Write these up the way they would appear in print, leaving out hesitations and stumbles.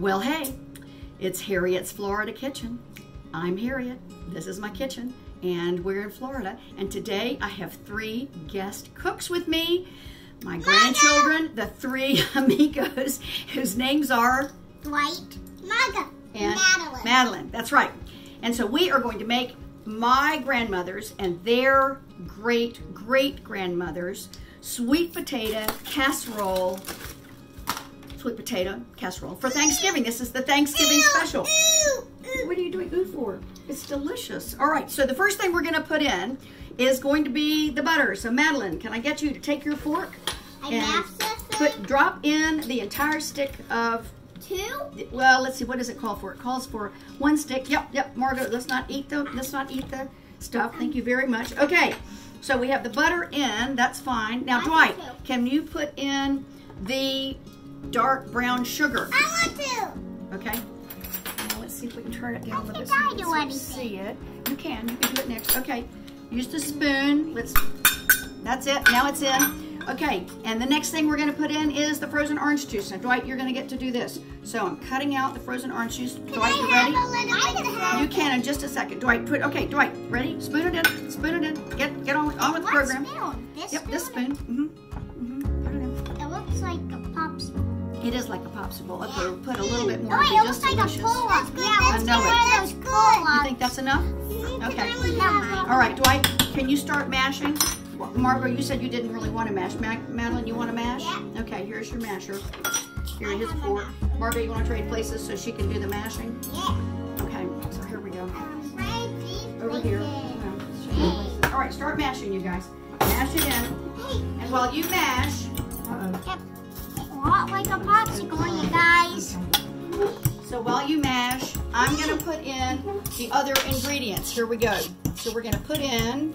Well, hey, it's Harriet's Florida Kitchen. I'm Harriet. This is my kitchen, and we're in Florida. And today I have 3 guest cooks with me. My grandchildren, the 3 amigos, whose names are Dwight, Maga, and Madeline. Madeline. That's right. And so we are going to make my grandmother's and their great-great-grandmother's sweet potato casserole for Thanksgiving. This is the Thanksgiving special. What are you doing ooh for? It's delicious. All right, so the first thing we're going to put in is going to be the butter. So Madeline, can I get you to take your fork and drop in the entire stick of 2? Well, let's see, what does it call for? It calls for 1 stick. Yep, Margot, let's not eat the stuff. Thank you very much. Okay, so we have the butter in, that's fine. Now Dwight, can you put in the dark brown sugar? I want to. Okay. Now let's see if we can turn it down a little bit so so you you can can see it. You can do it next. Okay. Use the spoon. That's it. Now it's in. Okay, and the next thing we're going to put in is the frozen orange juice. Now, Dwight, you're going to get to do this. So I'm cutting out the frozen orange juice. Dwight, you ready? You can in just a second. Dwight, Dwight, ready? Spoon it in. Spoon it in. Get on with the program. Spoon? This spoon. Put it in. It looks like a popsicle. It is like a popsicle. Okay, we'll put a little bit more. Oh, It'll it be looks just like delicious. a pull-up. I know it. That's good. You think that's enough? Okay. All right, Dwight, can you start mashing? Well, Margot, you said you didn't really want to mash. Madeline, you want to mash? Yeah. Okay, here's your masher. Here is fork. Margot, you want to trade places so she can do the mashing? Yeah. Okay, so here we go. Over here. All right, start mashing, you guys. Mash it in. And while you mash, Like a popsicle, you guys. so while you mash, I'm going to put in the other ingredients. Here we go. So we're going to put in...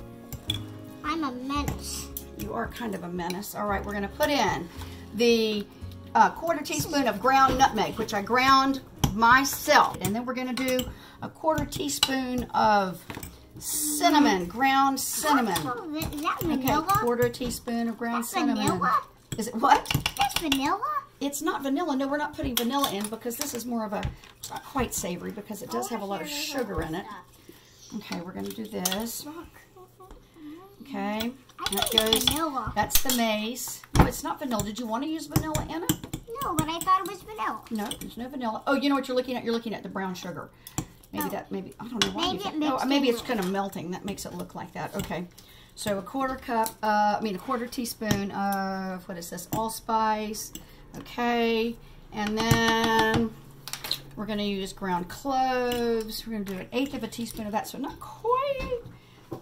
I'm a menace. You are kind of a menace. All right, we're going to put in the 1/4 teaspoon of ground nutmeg, which I ground myself. And then we're going to do a 1/4 teaspoon of cinnamon, ground cinnamon. Is that vanilla? Okay, 1/4 teaspoon of ground cinnamon. Vanilla? Is it what? That's vanilla? It's not vanilla. No, we're not putting vanilla in because this is more of a, it's not quite savory because it does have a lot of sugar in it. Okay, we're going to do this. Okay, that goes, vanilla. that's the mace. No, it's not vanilla. Did you want to use vanilla in it? No, but I thought it was vanilla. No, there's no vanilla. Oh, you know what you're looking at? You're looking at the brown sugar. Maybe I don't know why. Maybe it's kind of melting. That makes it look like that. Okay, so a 1/4 teaspoon of, what is this? Allspice. Okay, and then we're going to use ground cloves. We're going to do 1/8 of a teaspoon of that, so not quite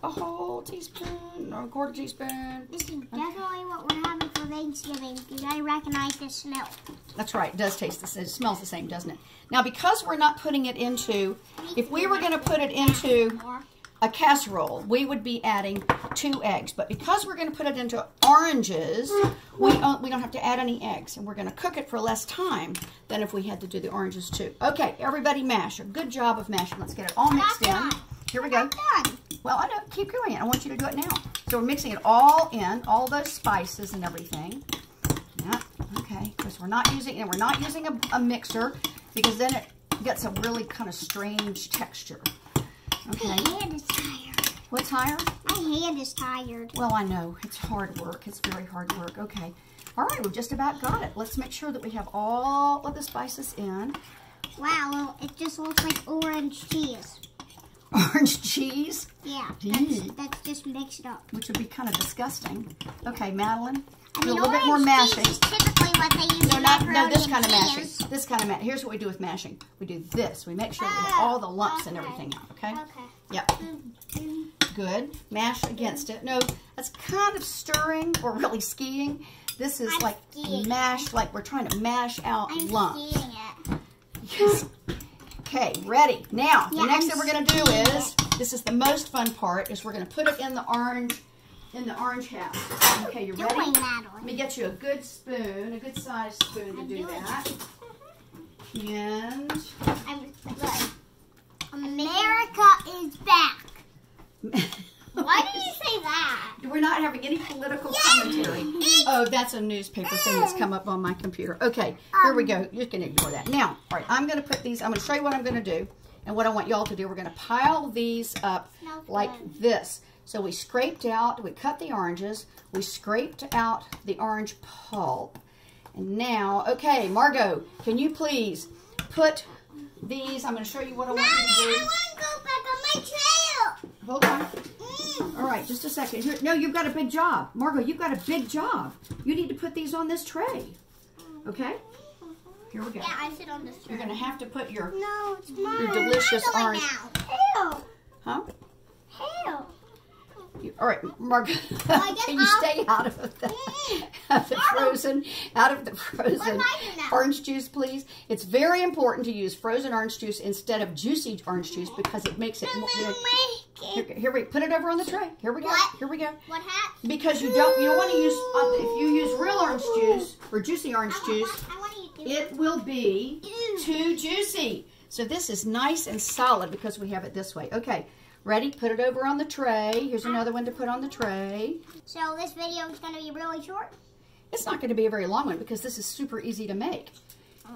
a whole teaspoon or a 1/4 teaspoon. This is definitely what we're having for Thanksgiving. You gotta recognize the smell. That's right. It does taste the same. It smells the same, doesn't it? Now, because we're not putting it into, if we were going to put it into a casserole, we would be adding 2 eggs. But because we're going to put it into oranges, we don't have to add any eggs. And we're going to cook it for less time than if we had to do the oranges too. Okay, everybody mash. A good job of mashing. Let's get it all mixed in. Here we go. Well, I know. Keep doing it. I want you to do it now. So we're mixing it all in, all those spices and everything. Yeah. Okay. Because we're not using a mixer because then it gets a really kind of strange texture. Okay. My hand is tired. What's tired? My hand is tired. Well, I know. It's hard work. It's very hard work. Okay. All right. We've just about got it. Let's make sure that we have all of the spices in. Wow. It just looks like orange cheese. Orange cheese? Yeah, that's just mixed up. Which would be kind of disgusting. Okay, Madeline, I do mean, a little bit more mashing. Cheese is typically what they use in macaroni no, this kind of and mashing. cheese. This kind of mashing. Here's what we do with mashing. We do this. We make sure we get all the lumps and everything out. Okay? Okay. Yep. Good. Mash against it. No, that's kind of stirring or really skiing. This is like mash, like we're trying to mash out lumps. Skiing it. Yes. Okay, ready. Now, the next thing we're going to do is, this is the most fun part, is we're going to put it in the orange house. Okay, you ready? Let me get you a good spoon, a good sized spoon to do that. And America is back. Why did you say that? We're not having any political commentary. Oh, that's a newspaper thing that's come up on my computer. Okay, here we go. You can ignore that. Now, all right, I'm going to put these, I'm going to show you what I'm going to do and what I want y'all to do. We're going to pile these up like this. So we scraped out, we cut the oranges, we scraped out the orange pulp. And now, okay, Margot, can you please put these, I'm going to show you what I want you to do. I want to go back on my trail. Hold on. All right, just a second. Here, no, you've got a big job. Margot, you've got a big job. You need to put these on this tray. Okay? Here we go. Yeah, I sit on this tray. You're going to have to put your, No, it's mine. your delicious orange. Hell. Huh? Hell. All right, Margot, can you stay out of the frozen orange juice, please? It's very important to use frozen orange juice instead of juicy orange juice because it makes it more. Here we put it over on the tray. Here we go. What? Here we go. What happened? Because you don't want to use if you use real orange juice or juicy orange juice, it will be too juicy. So this is nice and solid because we have it this way. Okay. Ready? Put it over on the tray. Here's another one to put on the tray. So this video is going to be really short? It's not going to be a very long one because this is super easy to make.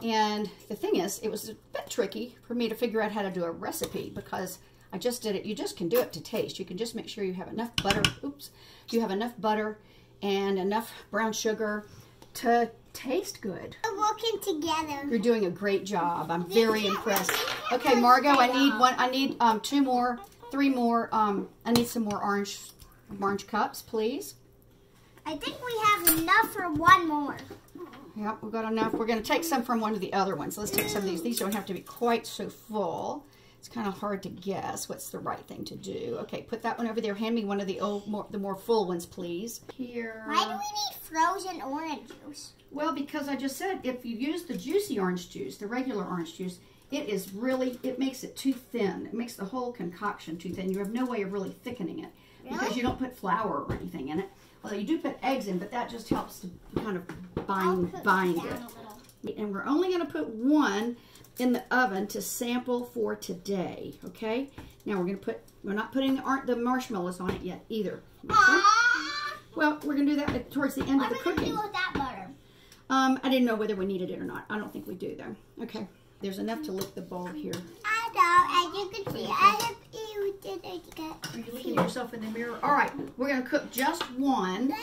And the thing is, it was a bit tricky for me to figure out how to do a recipe because I just did it. You just can do it to taste. You can just make sure you have enough butter. Oops. You have enough butter and enough brown sugar to taste good. We're working together. You're doing a great job. I'm very impressed. Okay, Margot, I need three more. I need some more orange cups, please. I think we have enough for one more. Yep, we've got enough. We're going to take some from one of the other ones. Let's take some of these. These don't have to be quite so full. It's kind of hard to guess what's the right thing to do. Okay, put that one over there. Hand me one of the more full ones, please. Here. Why do we need frozen orange juice? Well, because I just said if you use the juicy orange juice, the regular orange juice, it makes it too thin. It makes the whole concoction too thin. You have no way of really thickening it because you don't put flour or anything in it. Although you do put eggs in, but that just helps to kind of bind it. And we're only going to put one in the oven to sample for today. Okay. Now we're not putting the marshmallows on it yet either. Okay? Well, we're going to do that towards the end of the cooking. What are we going to do with that butter? I didn't know whether we needed it or not. I don't think we do though. Okay. There's enough to lick the bowl here. I know, as you can see, Are you looking at yourself in the mirror? All right, we're going to cook just one,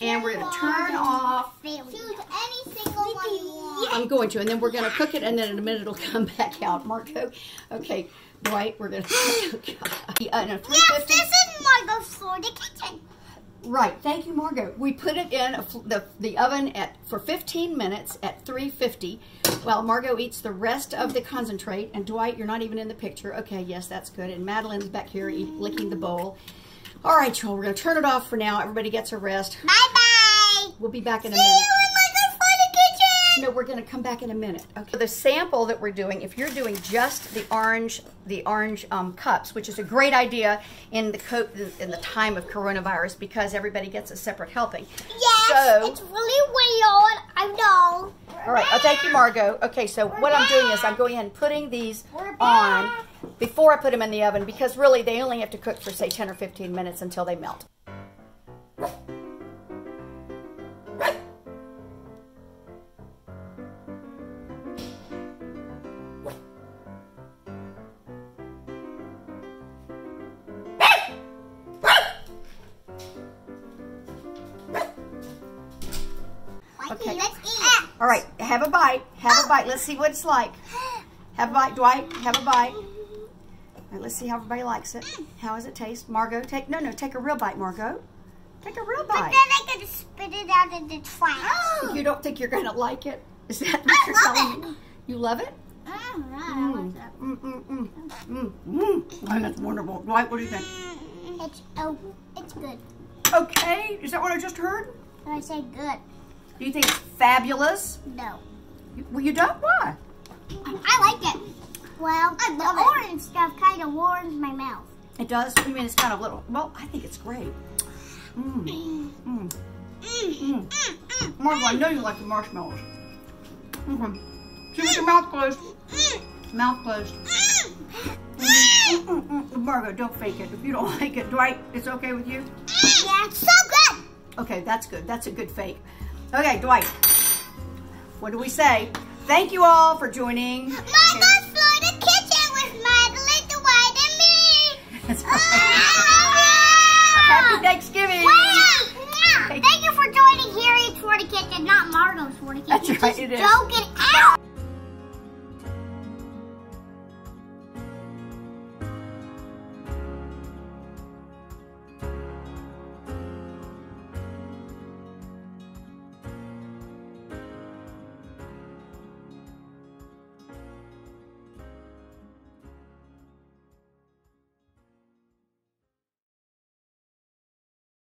and we're going to turn off. Choose any single one you want. I'm going to, and then we're going to cook it, and then in a minute it'll come back out, Marco. Okay, Dwight, we're going to cook. Yes, this is Margot's Florida kitchen. Right, thank you, Margot. We put it in the oven for 15 minutes at 350 while Margot eats the rest of the concentrate. And Dwight, you're not even in the picture. Okay, yes, that's good. And Madeline's back here licking the bowl. All right, y'all, we're going to turn it off for now. Everybody gets a rest. Bye-bye. We'll be back in a minute. minute. See you in Margot's Florida kitchen. No, we're going to come back in a minute. Okay. The sample that we're doing, if you're doing just the orange cups, which is a great idea in the time of coronavirus because everybody gets a separate helping. Yes, so, it's really weird. I know. All right. Oh, thank you, Margot. Okay, so what I'm doing is I'm going ahead and putting these on before I put them in the oven because really they only have to cook for say 10 or 15 minutes until they melt. Okay. Let's eat. All right, have a bite. Have a bite. Let's see what it's like. Have a bite, Dwight. Have a bite. All right, let's see how everybody likes it. How does it taste? Margot, take a real bite, Margot. Take a real bite. But then I gotta spit it out in the trash. You don't think you're gonna like it? Is that what you're telling me? You love it? I like that. That's wonderful. Dwight, what do you think? It's good. Okay. Is that what I just heard? I said good. Do you think it's fabulous? No. Well, you don't? Why? I like it. Well, the orange stuff kind of warms my mouth. It does? You mean it's kind of little? Well, I think it's great. Margot, I know you like the marshmallows. See with your mouth closed. Mouth closed. Margot, don't fake it. If you don't like it, Dwight, it's okay with you? Yeah, it's so good. Okay, that's good. That's a good fake. Okay, Dwight. What do we say? Thank you all for joining. Mama's Florida Kitchen with Madeline, Dwight, and me. That's right.